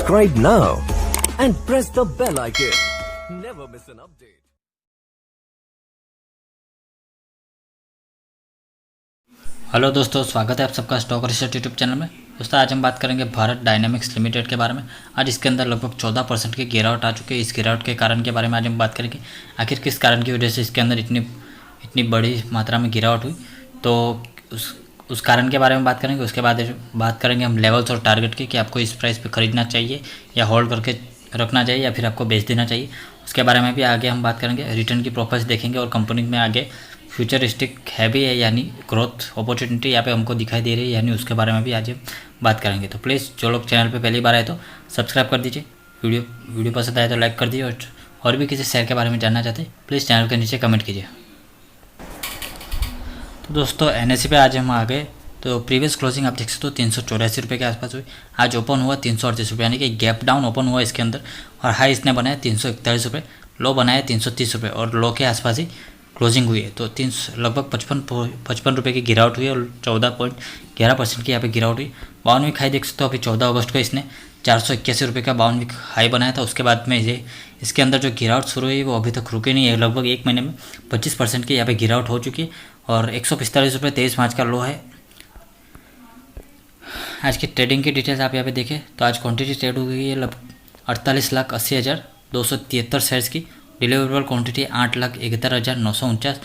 Subscribe now and press the bell icon. Never miss an update. Hello दोस्तों, स्वागत है आप सबका स्टॉक रिसर्च यूट्यूब चैनल में। दोस्तों आज हम बात करेंगे भारत डायनामिक्स लिमिटेड के बारे में। आज इसके अंदर लगभग 14% की गिरावट आ चुकी है। इस गिरावट के कारण के बारे में आज हम बात करेंगे। आखिर किस कारण की वजह से इसके अंदर इतनी बड़ी मात्रा में गिरावट हुई, तो उस कारण के बारे में बात करेंगे। उसके बाद बात करेंगे हम लेवल्स और टारगेट की, कि आपको इस प्राइस पे ख़रीदना चाहिए या होल्ड करके रखना चाहिए या फिर आपको बेच देना चाहिए। उसके बारे में भी आगे हम बात करेंगे। रिटर्न की प्रोफाइल्स देखेंगे और कंपनी में आगे फ्यूचरिस्टिक है भी है, यानी ग्रोथ अपॉर्चुनिटी यहाँ पे हमको दिखाई दे रही है, यानी उसके बारे में भी आज हम बात करेंगे। तो प्लीज़ जो लोग चैनल पे पहली बार आए तो सब्सक्राइब कर दीजिए। वीडियो पसंद आए तो लाइक कर दीजिए, और भी किसी शेयर के बारे में जानना चाहते हैं प्लीज़ चैनल के नीचे कमेंट कीजिए। तो दोस्तों NSE पे आज हम आ गए। तो प्रीवियस क्लोजिंग आप देख सकते हो 384 रुपये के आसपास हुई। आज ओपन हुआ 338 रुपये, यानी कि गैप डाउन ओपन हुआ इसके अंदर, और हाई इसने बनाया 341 रुपये, लो बनाया 330 रुपये, और लो के आसपास ही क्लोजिंग हुई है। तो लगभग 55 रुपये की गिरावट हुई और 14.11% की यहाँ पे गिरावट हुई। 52वीं खाई देख सकते हो, अभी 14 अगस्त को इसने 481 रुपये का 52वीं हाई बनाया था। उसके बाद में इसके अंदर जो गिरावट शुरू हुई वो अभी तक रुकी नहीं है। लगभग एक महीने में 25% की यहाँ पे गिरावट हो चुकी है, और 145 रुपये 23 मार्च का लो है। आज की ट्रेडिंग की डिटेल्स आप यहाँ पे देखें तो आज क्वांटिटी ट्रेड हो गई है 48,80,273 शेयर्स की। डिलीवरेबल क्वांटिटी 8,71,949,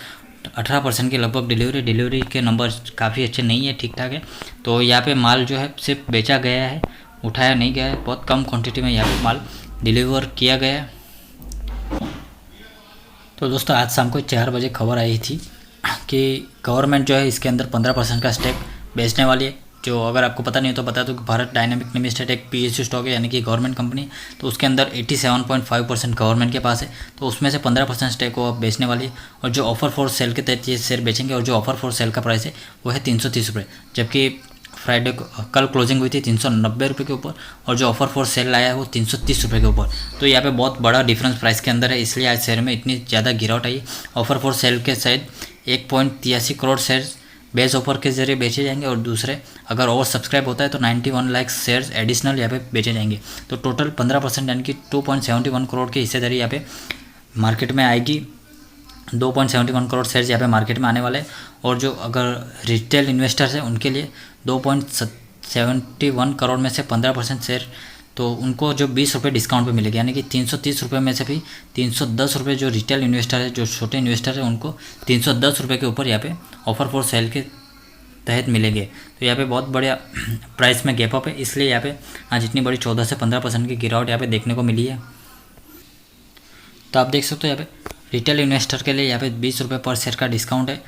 18% की लगभग डिलीवरी के नंबर काफ़ी अच्छे नहीं है, ठीक ठाक है। तो यहाँ पे माल जो है सिर्फ बेचा गया है, उठाया नहीं गया है। बहुत कम क्वांटिटी में यहाँ पे माल डिलीवर किया गया है। तो दोस्तों आज शाम को 4 बजे खबर आई थी कि गवर्नमेंट जो है इसके अंदर 15% का स्टेक बेचने वाली है। जो अगर आपको पता नहीं हो तो बता दूं कि भारत डायनामिक लिमिटेड एक PSU स्टॉक है, यानी कि गवर्नमेंट कंपनी। तो उसके अंदर 87.5% गवर्नमेंट के पास है, तो उसमें से 15% स्टेक वो बेचने वाली है। और जो ऑफर फॉर सेल के तहत ये शेयर बेचेंगे, और जो ऑफर फॉर सेल का प्राइस है वो है 330 रुपये, जबकि फ्राइडे को कल क्लोजिंग हुई थी 390 रुपये के ऊपर, और जो ऑफर फॉर सेल आया है वो 330 रुपये के ऊपर। तो यहाँ पे बहुत बड़ा डिफरेंस प्राइस के अंदर है, इसलिए आज शेयर में इतनी ज़्यादा गिरावट आई। ऑफर फॉर सेल के शायद 1.83 करोड़ शेयर बेस ऑफर के जरिए बेचे जाएंगे, और दूसरे अगर ओवर सब्सक्राइब होता है तो 91 लाख शेयर्स एडिशनल यहाँ पे बेचे जाएंगे। तो टोटल 15% यानी कि 2.71 करोड़ की हिस्सेदारी यहाँ पे मार्केट में आएगी। 2.71 करोड़ शेयर्स यहाँ पे मार्केट में आने वाले हैं, और जो अगर रिटेल इन्वेस्टर्स हैं उनके लिए 2.71 करोड़ में से 15% शेयर, तो उनको जो 20 रुपये डिस्काउंट पे मिलेगा, यानी कि 330 रुपये में से भी 310 रुपये जो रिटेल इन्वेस्टर है, जो छोटे इन्वेस्टर है, उनको 310 रुपये के ऊपर यहाँ पे ऑफर फॉर सेल के तहत मिलेंगे। तो यहाँ पे बहुत बढ़िया प्राइस में गैप अप है, इसलिए यहाँ पे आज इतनी बड़ी 14 से 15% की गिरावट यहाँ पे देखने को मिली है। तो आप देख सकते हो यहाँ पे रिटेल इन्वेस्टर के लिए यहाँ पे 20 रुपये पर शेयर का डिस्काउंट है,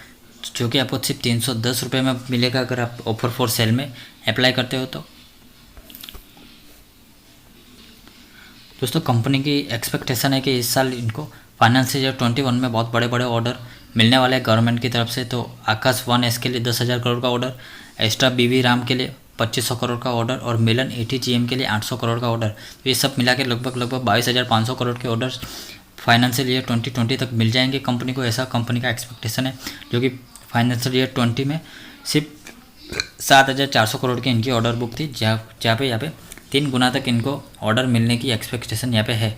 जो कि आपको सिर्फ 310 रुपये में मिलेगा अगर आप ऑफर फॉर सेल में अप्लाई करते हो। तो दोस्तों कंपनी की एक्सपेक्टेशन है कि इस साल इनको फाइनेंशियल ईयर 21 में बहुत बड़े बड़े ऑर्डर मिलने वाले हैं गवर्नमेंट की तरफ से। तो आकाश 1S के लिए 10,000 करोड़ का ऑर्डर, एक्स्ट्रा BV राम के लिए 2500 करोड़ का ऑर्डर, और मिलन 80GM के लिए 800 करोड़ का ऑर्डर। तो ये सब मिला के लगभग 22,500 करोड़ के ऑर्डर फाइनेंशियल ईयर 2020 तक मिल जाएंगे कंपनी को। ऐसा कंपनी का एक्सपेक्टेशन है, जो कि फाइनेंशियल ईयर 20 में सिर्फ 7,400 करोड़ की इनकी ऑर्डर बुक थी, जहाँ पे यहाँ पे 3 गुना तक इनको ऑर्डर मिलने की एक्सपेक्टेशन यहाँ पे है।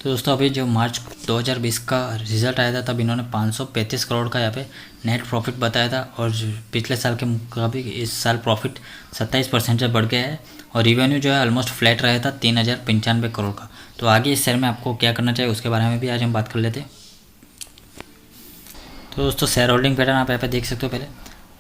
तो दोस्तों अभी जो मार्च 2020 का रिजल्ट आया था तब इन्होंने 535 करोड़ का यहाँ पे नेट प्रॉफिट बताया था, और पिछले साल के मुकाबले इस साल प्रॉफिट 27% से बढ़ गया है, और रिवेन्यू जो है ऑलमोस्ट फ्लैट रहा था 3,095 करोड़ का। तो आगे इस शेयर में आपको क्या करना चाहिए उसके बारे में भी आज हम बात कर लेते हैं। तो दोस्तों शेयर होल्डिंग पैटर्न आप यहाँ पे देख सकते हो। पहले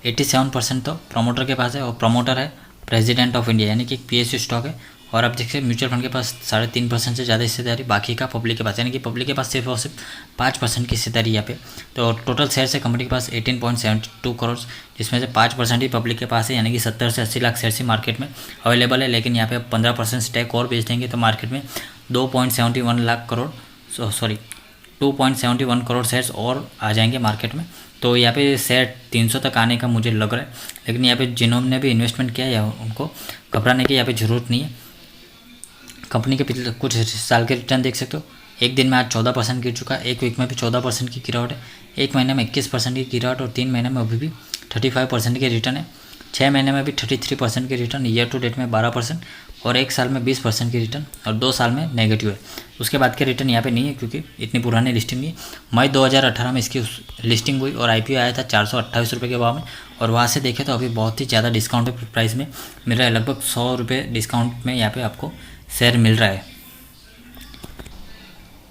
87% तो प्रमोटर के पास है, और प्रमोटर है प्रेसिडेंट ऑफ इंडिया, यानी कि एक PSU स्टॉक है। और आप देख सकते हैं म्यूचुअल फंड के पास 3.5% से ज़्यादा हिस्सेदारी, बाकी का पब्लिक के पास, यानी कि पब्लिक के पास सिर्फ और सिर्फ 5% की हिस्सेदारी यहाँ पे। तो टोटल शेयर है कंपनी के पास 18.72 करोड़, जिसमें से 5% ही पब्लिक के पास है, यानी कि 70 से 80 लाख शेयर ही मार्केट में अवेलेबल है। लेकिन यहाँ पे 15% स्टेक और बेच देंगे तो मार्केट में 2.71 करोड़ शेयर्स और आ जाएंगे मार्केट में। तो यहाँ पे शेयर 300 तक आने का मुझे लग रहा है, लेकिन यहाँ पे जिन्होंने भी इन्वेस्टमेंट किया है उनको घबराने की यहाँ पे ज़रूरत नहीं है। कंपनी के पिछले कुछ साल के रिटर्न देख सकते हो। एक दिन में आज 14% गिर चुका है, एक वीक में भी 14% की गिरावट है, एक महीने में 21% की गिरावट, और 3 महीने में अभी भी 35% के रिटर्न है। 6 महीने में भी 33% की रिटर्न, ईयर टू डेट में 12% और 1 साल में 20% की रिटर्न और 2 साल में नेगेटिव है। उसके बाद के रिटर्न यहाँ पे नहीं है क्योंकि इतनी पुरानी लिस्टिंग नहीं है। मई 2018 में इसकी लिस्टिंग हुई और IPO आया था 428 रुपये के भाव में, और वहाँ से देखें तो अभी बहुत ही ज़्यादा डिस्काउंट प्राइस में मिल रहा है, लगभग 100 रुपये डिस्काउंट में यहाँ पे आपको शेयर मिल रहा है।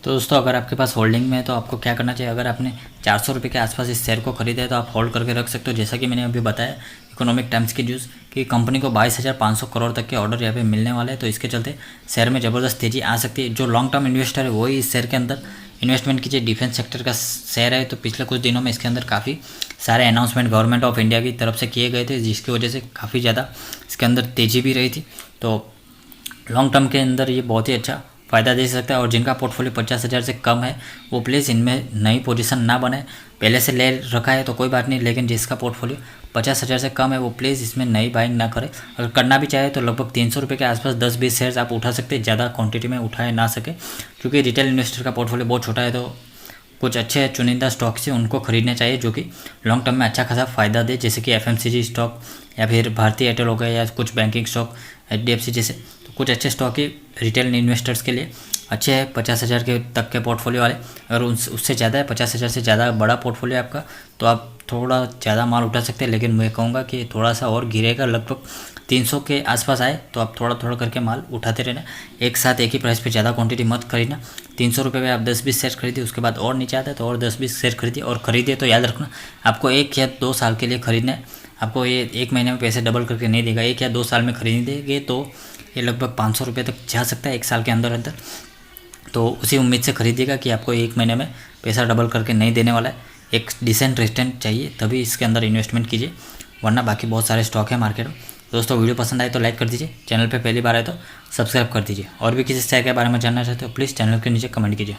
तो दोस्तों अगर आपके पास होल्डिंग में है तो आपको क्या करना चाहिए, अगर आपने 400 रुपये के आसपास इस शेयर को खरीदा है तो आप होल्ड करके रख सकते हो। जैसा कि मैंने अभी बताया इकोनॉमिक टाइम्स की न्यूज़ कि कंपनी को 22,500 करोड़ तक के ऑर्डर यहाँ पे मिलने वाले हैं, तो इसके चलते शेयर में ज़बरदस्त तेज़ी आ सकती है। जो लॉन्ग टर्म इन्वेस्टर है वही इस शेयर के अंदर इन्वेस्टमेंट कीजिए। डिफेंस सेक्टर का शेयर है, तो पिछले कुछ दिनों में इसके अंदर काफ़ी सारे अनाउंसमेंट गवर्नमेंट ऑफ इंडिया की तरफ से किए गए थे, जिसकी वजह से काफ़ी ज़्यादा इसके अंदर तेज़ी भी रही थी। तो लॉन्ग टर्म के अंदर ये बहुत ही अच्छा फ़ायदा दे सकता है। और जिनका पोर्टफोलियो 50,000 से कम है वो प्लीज़ इनमें नई पोजीशन ना बनाए। पहले से ले रखा है तो कोई बात नहीं, लेकिन जिसका पोर्टफोलियो 50,000 से कम है वो प्लीज़ इसमें नई बाइंग ना करे। अगर करना भी चाहे तो लगभग 300 रुपये के आसपास 10-20 शेयर्स आप उठा सकते हैं, ज़्यादा क्वांटिटी में उठाए ना सके क्योंकि रिटेल इन्वेस्टर का पोर्टफोलियो बहुत छोटा है। तो कुछ अच्छे चुनिंदा स्टॉक से उनको खरीदने चाहिए जो कि लॉन्ग टर्म में अच्छा खासा फ़ायदा दे, जैसे कि FMCG स्टॉक या फिर भारतीय एयरटेल हो गया या कुछ बैंकिंग स्टॉक HDFC जैसे। तो कुछ अच्छे स्टॉक ही रिटेल इन्वेस्टर्स के लिए अच्छे हैं 50,000 के तक के पोर्टफोलियो वाले। अगर उससे ज़्यादा है, 50,000 से ज़्यादा बड़ा पोर्टफोलियो आपका, तो आप थोड़ा ज़्यादा माल उठा सकते हैं। लेकिन मैं कहूँगा कि थोड़ा सा और गिरेगा, लगभग 300 के आसपास आए तो आप थोड़ा थोड़ा करके माल उठाते रहना। एक साथ एक ही प्राइस पे ज़्यादा क्वांटिटी मत खरीदना। 300 रुपये में आप 10-20 शेयर खरीदिए, उसके बाद और नीचे आता है तो और 10-20 शेयर खरीदिए। और खरीदिए तो याद रखना आपको 1 या 2 साल के लिए खरीदना है। आपको ये 1 महीने में पैसे डबल करके नहीं देगा। 1 या 2 साल में खरीदेंगे तो ये लगभग 500 रुपये तक जा सकता है 1 साल के अंदर अंदर। तो उसी उम्मीद से खरीदिएगा कि आपको 1 महीने में पैसा डबल करके नहीं देने वाला है। एक डिसेंट रिटर्न चाहिए तभी इसके अंदर इन्वेस्टमेंट कीजिए, वरना बाकी बहुत सारे स्टॉक है मार्केट में। दोस्तों वीडियो पसंद आए तो लाइक कर दीजिए, चैनल पे पहली बार आए तो सब्सक्राइब कर दीजिए। और भी किसी शेयर के बारे में जानना चाहते हो प्लीज़ चैनल के नीचे कमेंट कीजिए।